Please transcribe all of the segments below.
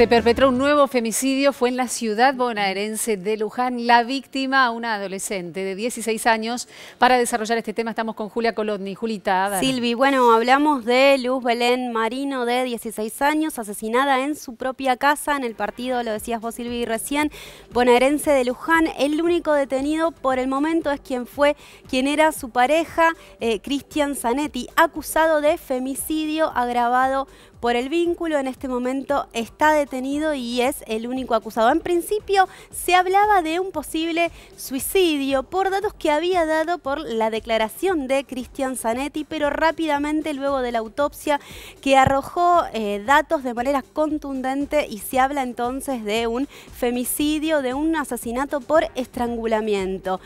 Se perpetró un nuevo femicidio, fue en la ciudad bonaerense de Luján. La víctima, una adolescente de 16 años. Para desarrollar este tema estamos con Julia Colodny. Julita, a ver. Silvi, bueno, hablamos de Luz Belén Marino, de 16 años, asesinada en su propia casa, en el partido, lo decías vos, Silvi, recién, bonaerense de Luján. El único detenido por el momento es quien era su pareja, Cristian Zanetti, acusado de femicidio agravado por el vínculo. En este momento está detenido y es el único acusado. En principio se hablaba de un posible suicidio por datos que había dado por la declaración de Cristian Zanetti, pero rápidamente luego de la autopsia que arrojó datos de manera contundente y se habla entonces de un femicidio, de un asesinato por estrangulamiento.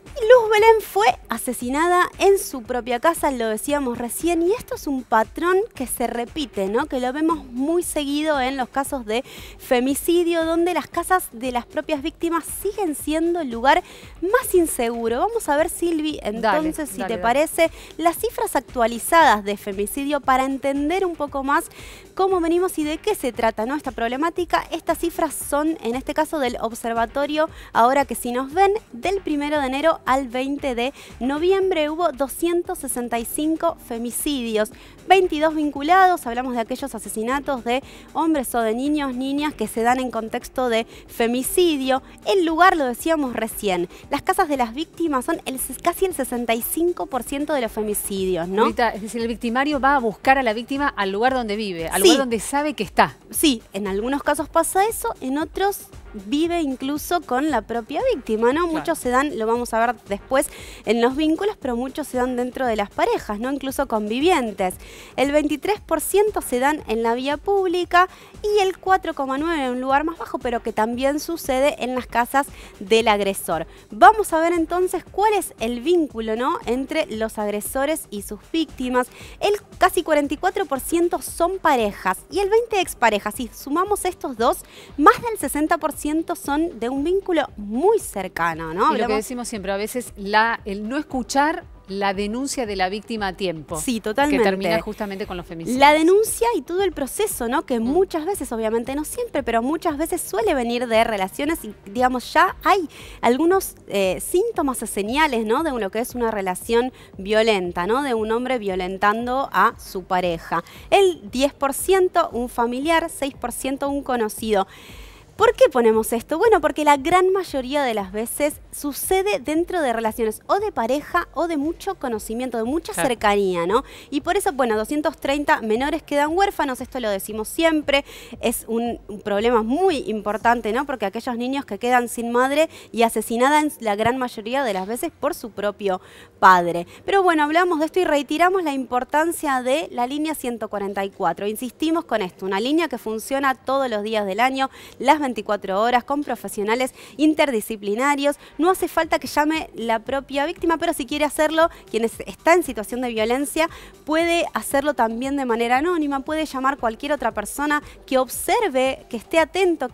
Luz Belén fue asesinada en su propia casa, lo decíamos recién, y esto es un patrón que se repite, ¿no? Que lo vemos muy seguido en los casos de femicidio, donde las casas de las propias víctimas siguen siendo el lugar más inseguro. Vamos a ver, Silvi, entonces, si te parece, las cifras actualizadas de femicidio para entender un poco más cómo venimos y de qué se trata, ¿no? Esta problemática. Estas cifras son, en este caso, del observatorio. Ahora que si nos ven, del 1 de enero al 20 de noviembre hubo 265 femicidios, 22 vinculados, hablamos de aquellos asesinatos de hombres o de niños, niñas que se dan en contexto de femicidio. El lugar, lo decíamos recién, las casas de las víctimas son casi el 65% de los femicidios, ¿no? Ahorita, es decir, el victimario va a buscar a la víctima al lugar donde vive, al lugar donde sabe que está. Sí, en algunos casos pasa eso, en otros vive incluso con la propia víctima, ¿no? Claro. Muchos se dan, lo vamos a ver después en los vínculos, pero muchos se dan dentro de las parejas, ¿no? Incluso convivientes. El 23% se dan en la vía pública y el 4,9% en un lugar más bajo, pero que también sucede en las casas del agresor. Vamos a ver entonces cuál es el vínculo, ¿no? Entre los agresores y sus víctimas. El casi 44% son parejas y el 20% exparejas. Si sumamos estos dos, más del 60% son de un vínculo muy cercano, ¿no? Y lo que decimos siempre, a veces el no escuchar la denuncia de la víctima a tiempo. Sí, totalmente. Que termina justamente con los femicidios. La denuncia y todo el proceso, ¿no? Que muchas veces, obviamente no siempre, pero muchas veces suele venir de relaciones y, digamos, ya hay algunos síntomas o señales, ¿no? De lo que es una relación violenta, ¿no? De un hombre violentando a su pareja. El 10% un familiar, 6% un conocido. ¿Por qué ponemos esto? Bueno, porque la gran mayoría de las veces sucede dentro de relaciones o de pareja o de mucho conocimiento, de mucha cercanía, ¿no? Y por eso, bueno, 230 menores quedan huérfanos, esto lo decimos siempre, es un problema muy importante, ¿no? Porque aquellos niños que quedan sin madre y asesinadas la gran mayoría de las veces por su propio padre. Pero bueno, hablamos de esto y reiteramos la importancia de la línea 144. Insistimos con esto, una línea que funciona todos los días del año, las 24 horas, con profesionales interdisciplinarios. No hace falta que llame la propia víctima, pero si quiere hacerlo, quien está en situación de violencia, puede hacerlo también de manera anónima, puede llamar cualquier otra persona que observe, que esté atenta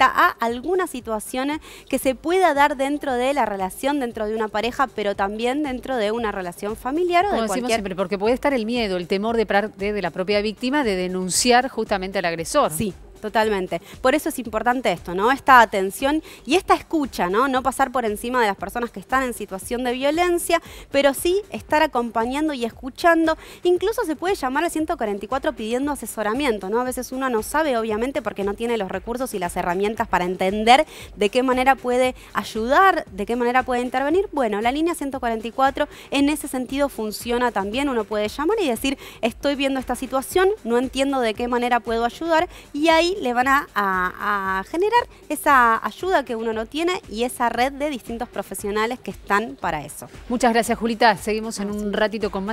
a algunas situaciones que se pueda dar dentro de la relación, dentro de una pareja, pero también dentro de una relación familiar o de cualquier... Como decimos siempre, porque puede estar el miedo, el temor de la propia víctima de denunciar justamente al agresor. Sí. Totalmente. Por eso es importante esto, ¿no? Esta atención y esta escucha, ¿no? No pasar por encima de las personas que están en situación de violencia, pero sí estar acompañando y escuchando. Incluso se puede llamar al 144 pidiendo asesoramiento, ¿no? A veces uno no sabe, obviamente, porque no tiene los recursos y las herramientas para entender de qué manera puede ayudar, de qué manera puede intervenir. Bueno, la línea 144 en ese sentido funciona también. Uno puede llamar y decir, estoy viendo esta situación, no entiendo de qué manera puedo ayudar, y ahí le van a generar esa ayuda que uno no tiene y esa red de distintos profesionales que están para eso. Muchas gracias, Julita. Seguimos en un ratito con más.